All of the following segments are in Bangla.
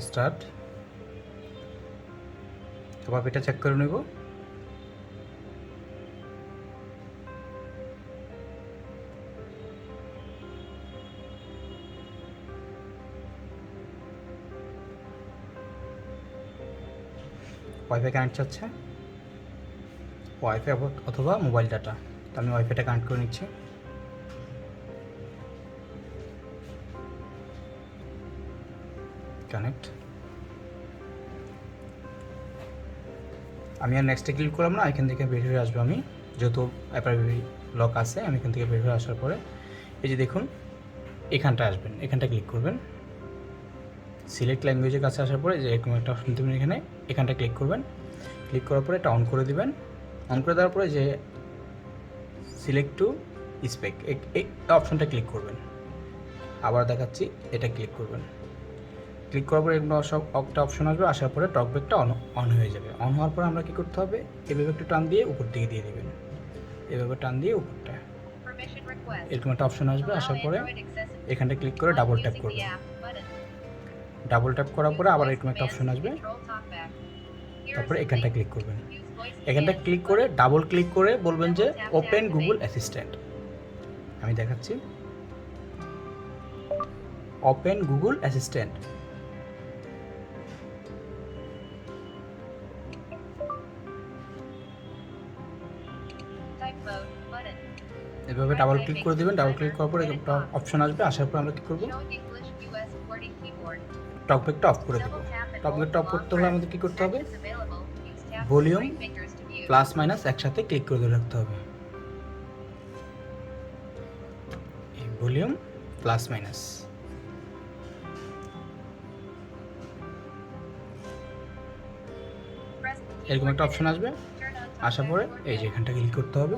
স্টার্ট। আবার এটা চেক করে নেব। ওয়াইফাই কানেক্ট চাচ্ছে, ওয়াইফাই অথবা মোবাইল ডাটা। তো আমি ওয়াইফাইটা কানেক্ট করে নিচ্ছি। কানেক্ট। আমি আর নেক্সটে ক্লিক করলাম না, এখান থেকে বের হয়ে আসবো আমি, যেহেতু অ্যাপারবি লক আছে। আমি এখান থেকে বের হয়ে আসার পরে এই যে দেখুন এখানটা আসবেন, এখানটা ক্লিক করবেন। সিলেক্ট ল্যাঙ্গুয়েজের কাছে আসার পরে যে এরকম একটা অপশন দেবেন, এখানটা ক্লিক করবেন। ক্লিক করার পরে এটা অন করে দিবেন। অন করে দেওয়ার পরে যে সিলেক্ট টু স্পেক এই অপশনটা ক্লিক করবেন। আবার দেখাচ্ছি, এটা ক্লিক করবেন। ক্লিক করার পরে এগুলো সব একটা অপশন আসবে, আসার পরে টকব্যাকটা অন হয়ে যাবে। অন হওয়ার পরে আমরা কী করতে হবে, এভাবে একটু টান দিয়ে উপর দিকে দিয়ে দেবেন, এভাবে টান দিয়ে উপরটা এরকম একটা অপশন আসবে। আসার পরে এখানটা ক্লিক করে ডাবল ট্যাপ করবেন। ডাবল ট্যাপ করার পরে আবার এরকম একটা অপশন আসবে, তারপরে এখানটা ক্লিক করবেন। এখানটা ক্লিক করে ডাবল ক্লিক করে বলবেন যে ওপেন গুগল অ্যাসিস্ট্যান্ট। আমি দেখাচ্ছি, ওপেন গুগল অ্যাসিস্ট্যান্ট। এভাবে ডাবল ক্লিক করে দেবেন। ডাবল ক্লিক করার পরে একটা অপশন আসবে, আসার পর আমরা কী করবো, টকব্যাকটা অফ করে দেবো। টকব্যাকটা অফ করতে হলে আমাদের কী করতে হবে, ভলিউম প্লাস মাইনাস একসাথে ক্লিক করে ধরে রাখতে হবে। এই ভলিউম প্লাস মাইনাস, এরকম একটা অপশন আসবে। আসার পরে এই যে এখানটা ক্লিক করতে হবে,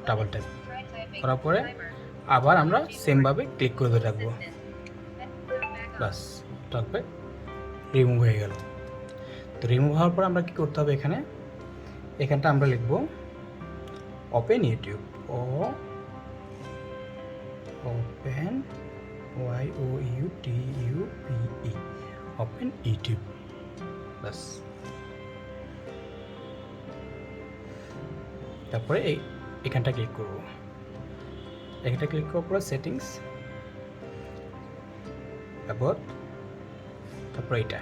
ডাবল ট্যাপ করার পরে আবার আমরা সেমভাবে ক্লিক করে ধরে রাখবো। বাস, টকব্যাক রিমুভ হয়ে গেল। তো রিমুভ হওয়ার পর আমরা কী করতে হবে, এখানটা আমরা লিখব open YouTube, open YOUTUBE, open YouTube. বাস, তারপরে এখানটা ক্লিক করব। এখানটা ক্লিক করার পরে সেটিংস, অ্যাবাউট, তারপরে এটা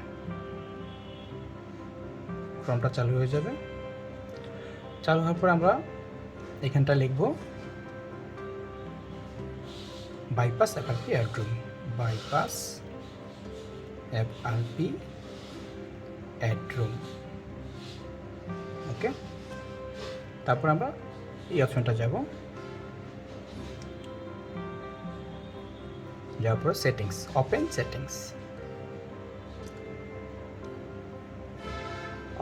ক্রমটা চালু হয়ে যাবে। চালু হওয়ার পর আমরা এখানটা লিখব বাইপাস FRP অ্যাডরুম, বাইপাস FRP অ্যাডরুম। ওকে, তারপর আমরা এই অপশনটা যাব, যাওয়ার পর সেটিংস, ওপেন সেটিংস।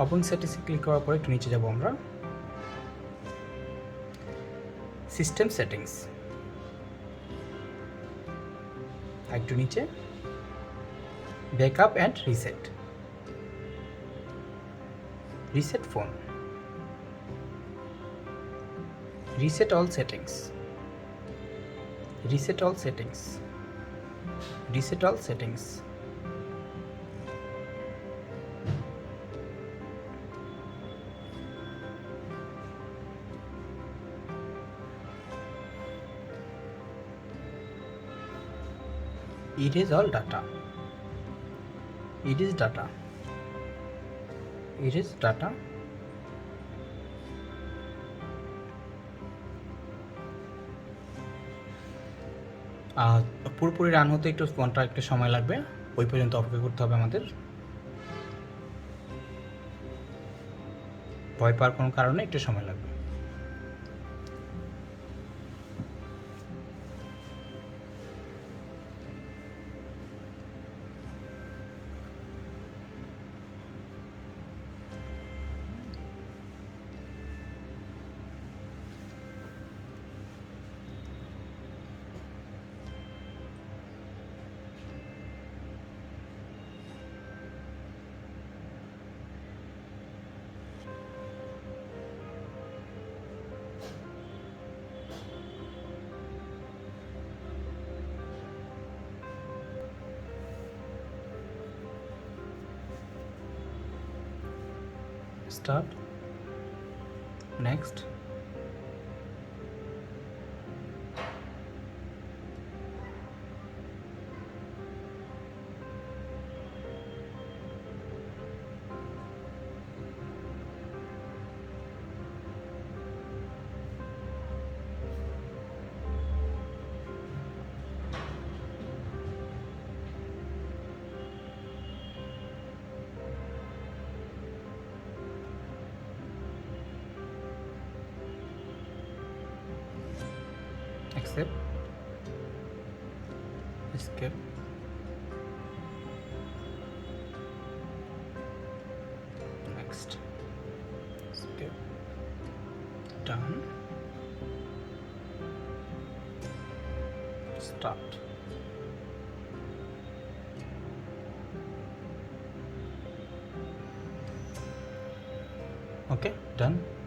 ওপেন সেটিংসে ক্লিক করার পরে একটু নিচে যাব আমরা, সিস্টেম সেটিংস, একটু নিচে backup and reset, reset phone, reset all settings, reset all settings, reset all settings. Erase all data, erase data, erase data। পুরোপুরি রান হতে ফোনটা একটু সময় লাগবে, ওই পর্যন্ত অপেক্ষা করতে হবে আমাদের। ভয় পাওয়ার কোনো কারণে একটু সময় লাগবে। start, next, accept, escape, next, escape, done, start. Okay, done.